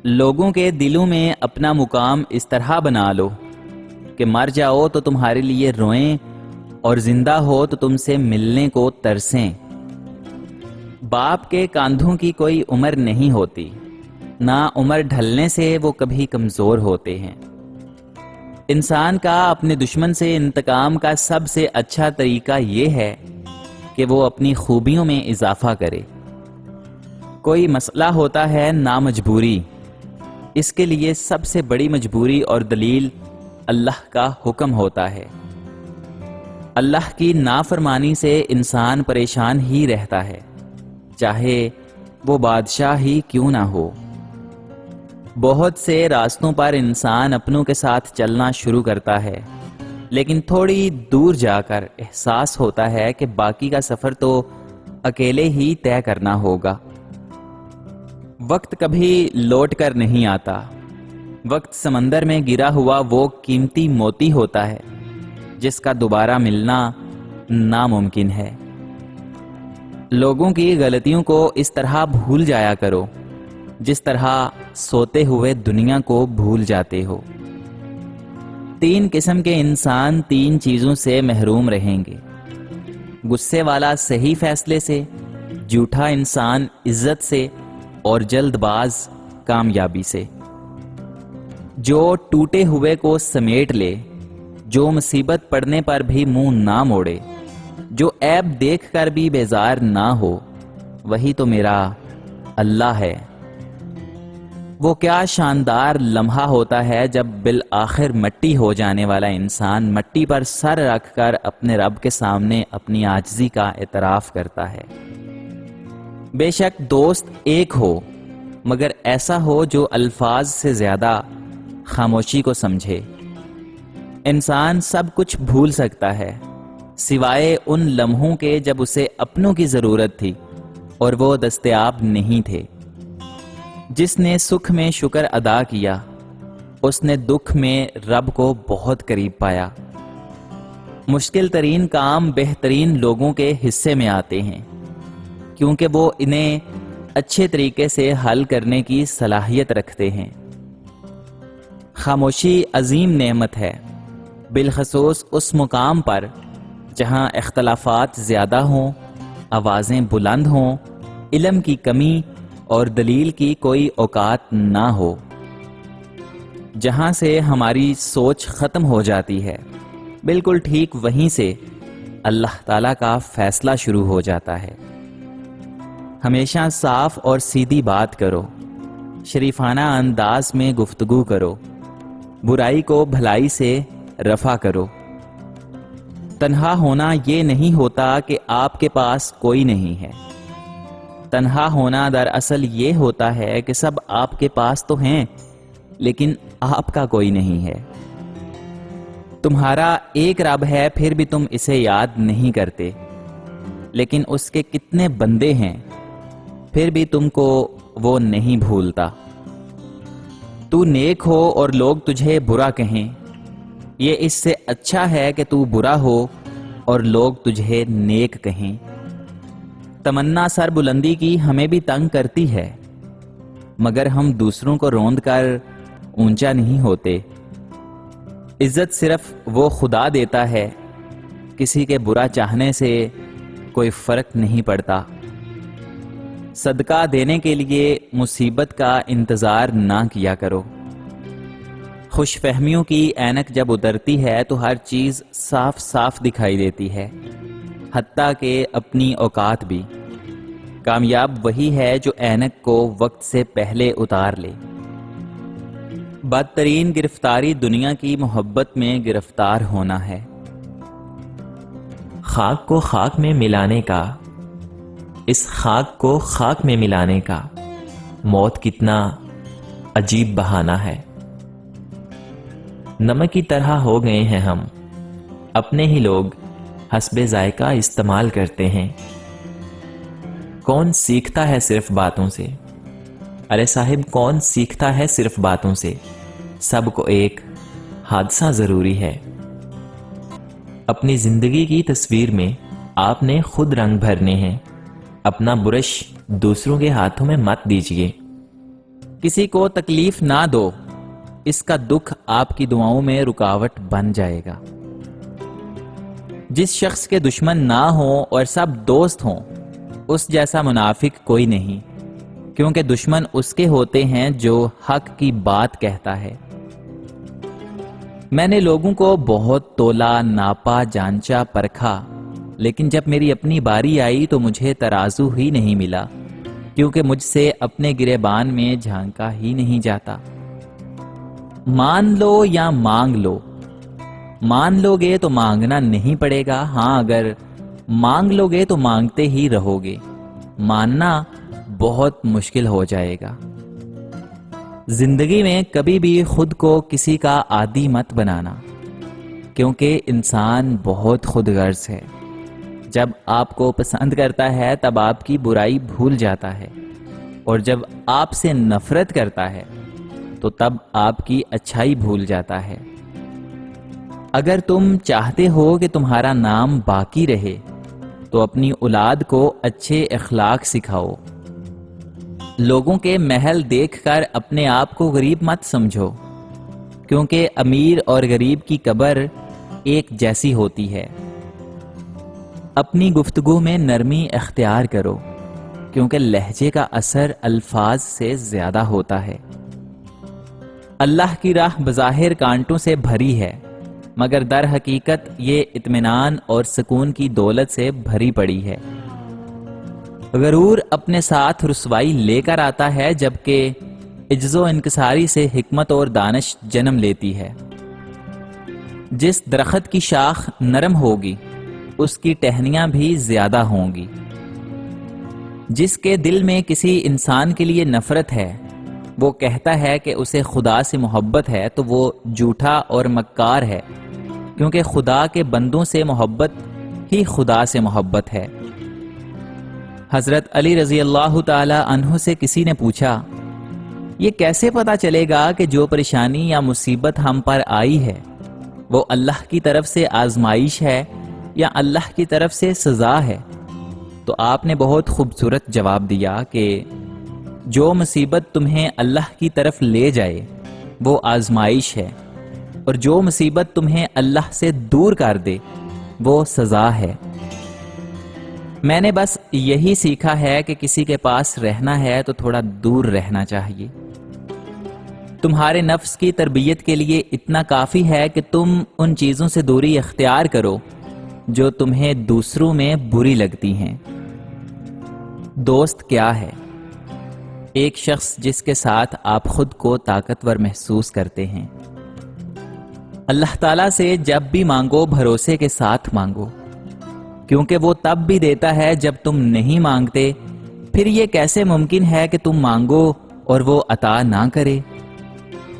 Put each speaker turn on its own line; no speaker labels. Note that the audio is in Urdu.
لوگوں کے دلوں میں اپنا مقام اس طرح بنا لو کہ مر جاؤ تو تمہارے لیے روئیں اور زندہ ہو تو تم سے ملنے کو ترسیں۔ باپ کے کاندھوں کی کوئی عمر نہیں ہوتی، نہ عمر ڈھلنے سے وہ کبھی کمزور ہوتے ہیں۔ انسان کا اپنے دشمن سے انتقام کا سب سے اچھا طریقہ یہ ہے کہ وہ اپنی خوبیوں میں اضافہ کرے۔ کوئی مسئلہ ہوتا ہے نامجبوری، اس کے لیے سب سے بڑی مجبوری اور دلیل اللہ کا حکم ہوتا ہے۔ اللہ کی نافرمانی سے انسان پریشان ہی رہتا ہے، چاہے وہ بادشاہ ہی کیوں نہ ہو۔ بہت سے راستوں پر انسان اپنوں کے ساتھ چلنا شروع کرتا ہے، لیکن تھوڑی دور جا کر احساس ہوتا ہے کہ باقی کا سفر تو اکیلے ہی طے کرنا ہوگا۔ وقت کبھی لوٹ کر نہیں آتا۔ وقت سمندر میں گرا ہوا وہ قیمتی موتی ہوتا ہے جس کا دوبارہ ملنا ناممکن ہے۔ لوگوں کی غلطیوں کو اس طرح بھول جایا کرو جس طرح سوتے ہوئے دنیا کو بھول جاتے ہو۔ 3 قسم کے انسان 3 چیزوں سے محروم رہیں گے: غصے والا صحیح فیصلے سے، جھوٹا انسان عزت سے، اور جلد باز کامیابی سے۔ جو ٹوٹے ہوئے کو سمیٹ لے، جو مصیبت پڑنے پر بھی منہ نہ موڑے، جو عیب دیکھ کر بھی بیزار نہ ہو، وہی تو میرا اللہ ہے۔ وہ کیا شاندار لمحہ ہوتا ہے جب بالآخر مٹی ہو جانے والا انسان مٹی پر سر رکھ کر اپنے رب کے سامنے اپنی عاجزی کا اعتراف کرتا ہے۔ بے شک دوست ایک ہو، مگر ایسا ہو جو الفاظ سے زیادہ خاموشی کو سمجھے۔ انسان سب کچھ بھول سکتا ہے سوائے ان لمحوں کے جب اسے اپنوں کی ضرورت تھی اور وہ دستیاب نہیں تھے۔ جس نے سکھ میں شکر ادا کیا، اس نے دکھ میں رب کو بہت قریب پایا۔ مشکل ترین کام بہترین لوگوں کے حصے میں آتے ہیں، کیونکہ وہ انہیں اچھے طریقے سے حل کرنے کی صلاحیت رکھتے ہیں۔ خاموشی عظیم نعمت ہے، بالخصوص اس مقام پر جہاں اختلافات زیادہ ہوں، آوازیں بلند ہوں، علم کی کمی اور دلیل کی کوئی اوقات نہ ہو، جہاں سے ہماری سوچ ختم ہو جاتی ہے۔ بالکل ٹھیک وہیں سے اللہ تعالیٰ کا فیصلہ شروع ہو جاتا ہے۔ ہمیشہ صاف اور سیدھی بات کرو، شریفانہ انداز میں گفتگو کرو، برائی کو بھلائی سے رفع کرو۔ تنہا ہونا یہ نہیں ہوتا کہ آپ کے پاس کوئی نہیں ہے۔ تنہا ہونا دراصل یہ ہوتا ہے کہ سب آپ کے پاس تو ہیں، لیکن آپ کا کوئی نہیں ہے۔ تمہارا ایک رب ہے، پھر بھی تم اسے یاد نہیں کرتے، لیکن اس کے کتنے بندے ہیں، پھر بھی تم کو وہ نہیں بھولتا۔ تو نیک ہو اور لوگ تجھے برا کہیں، یہ اس سے اچھا ہے کہ تو برا ہو اور لوگ تجھے نیک کہیں۔ تمنا سر بلندی کی ہمیں بھی تنگ کرتی ہے، مگر ہم دوسروں کو روند کر اونچا نہیں ہوتے۔ عزت صرف وہ خدا دیتا ہے، کسی کے برا چاہنے سے کوئی فرق نہیں پڑتا۔ صدقہ دینے کے لیے مصیبت کا انتظار نہ کیا کرو۔ خوش فہمیوں کی اینک جب اترتی ہے تو ہر چیز صاف صاف دکھائی دیتی ہے، حتیٰ کہ اپنی اوقات بھی۔ کامیاب وہی ہے جو اینک کو وقت سے پہلے اتار لے۔ بدترین گرفتاری دنیا کی محبت میں گرفتار ہونا ہے۔
خاک کو خاک میں ملانے کا، اس خاک کو خاک میں ملانے کا موت کتنا عجیب بہانہ ہے۔ نمک کی طرح ہو گئے ہیں ہم، اپنے ہی لوگ حسب ذائقہ استعمال کرتے ہیں۔ کون سیکھتا ہے صرف باتوں سے؟ ارے صاحب، کون سیکھتا ہے صرف باتوں سے؟ سب کو ایک حادثہ ضروری ہے۔ اپنی زندگی کی تصویر میں آپ نے خود رنگ بھرنے ہیں، اپنا برش دوسروں کے ہاتھوں میں مت دیجیے۔
کسی کو تکلیف نہ دو، اس کا دکھ آپ کی دعاؤں میں رکاوٹ بن جائے گا۔ جس شخص کے دشمن نہ ہوں اور سب دوست ہوں، اس جیسا منافق کوئی نہیں، کیونکہ دشمن اس کے ہوتے ہیں جو حق کی بات کہتا ہے۔ میں نے لوگوں کو بہت تولا، ناپا، جانچا، پرکھا، لیکن جب میری اپنی باری آئی تو مجھے ترازو ہی نہیں ملا، کیونکہ مجھ سے اپنے گریبان میں جھانکا ہی نہیں جاتا۔ مان لو یا مانگ لو، مان لو گے تو مانگنا نہیں پڑے گا، ہاں اگر مانگ لو گے تو مانگتے ہی رہو گے، ماننا بہت مشکل ہو جائے گا۔ زندگی میں کبھی بھی خود کو کسی کا عادی مت بنانا، کیونکہ انسان بہت خود غرض ہے۔ جب آپ کو پسند کرتا ہے تب آپ کی برائی بھول جاتا ہے، اور جب آپ سے نفرت کرتا ہے تو تب آپ کی اچھائی بھول جاتا ہے۔ اگر تم چاہتے ہو کہ تمہارا نام باقی رہے تو اپنی اولاد کو اچھے اخلاق سکھاؤ۔ لوگوں کے محل دیکھ کر اپنے آپ کو غریب مت سمجھو، کیونکہ امیر اور غریب کی قبر ایک جیسی ہوتی ہے۔ اپنی گفتگو میں نرمی اختیار کرو، کیونکہ لہجے کا اثر الفاظ سے زیادہ ہوتا ہے۔ اللہ کی راہ بظاہر کانٹوں سے بھری ہے، مگر در حقیقت یہ اطمینان اور سکون کی دولت سے بھری پڑی ہے۔ غرور اپنے ساتھ رسوائی لے کر آتا ہے، جبکہ عجز و انکساری سے حکمت اور دانش جنم لیتی ہے۔ جس درخت کی شاخ نرم ہوگی اس کی ٹہنیاں بھی زیادہ ہوں گی۔ جس کے دل میں کسی انسان کے لیے نفرت ہے، وہ کہتا ہے کہ اسے خدا سے محبت ہے تو وہ جھوٹا اور مکار ہے، کیونکہ خدا کے بندوں سے محبت ہی خدا سے محبت ہے۔ حضرت علی رضی اللہ تعالی عنہ سے کسی نے پوچھا، یہ کیسے پتا چلے گا کہ جو پریشانی یا مصیبت ہم پر آئی ہے وہ اللہ کی طرف سے آزمائش ہے یا اللہ کی طرف سے سزا ہے؟ تو آپ نے بہت خوبصورت جواب دیا کہ جو مصیبت تمہیں اللہ کی طرف لے جائے وہ آزمائش ہے، اور جو مصیبت تمہیں اللہ سے دور کر دے وہ سزا ہے۔ میں نے بس یہی سیکھا ہے کہ کسی کے پاس رہنا ہے تو تھوڑا دور رہنا چاہیے۔ تمہارے نفس کی تربیت کے لیے اتنا کافی ہے کہ تم ان چیزوں سے دوری اختیار کرو جو تمہیں دوسروں میں بری لگتی ہیں۔ دوست کیا ہے؟ ایک شخص جس کے ساتھ آپ خود کو طاقتور محسوس کرتے ہیں۔ اللہ تعالیٰ سے جب بھی مانگو بھروسے کے ساتھ مانگو، کیونکہ وہ تب بھی دیتا ہے جب تم نہیں مانگتے۔ پھر یہ کیسے ممکن ہے کہ تم مانگو اور وہ عطا نہ کرے؟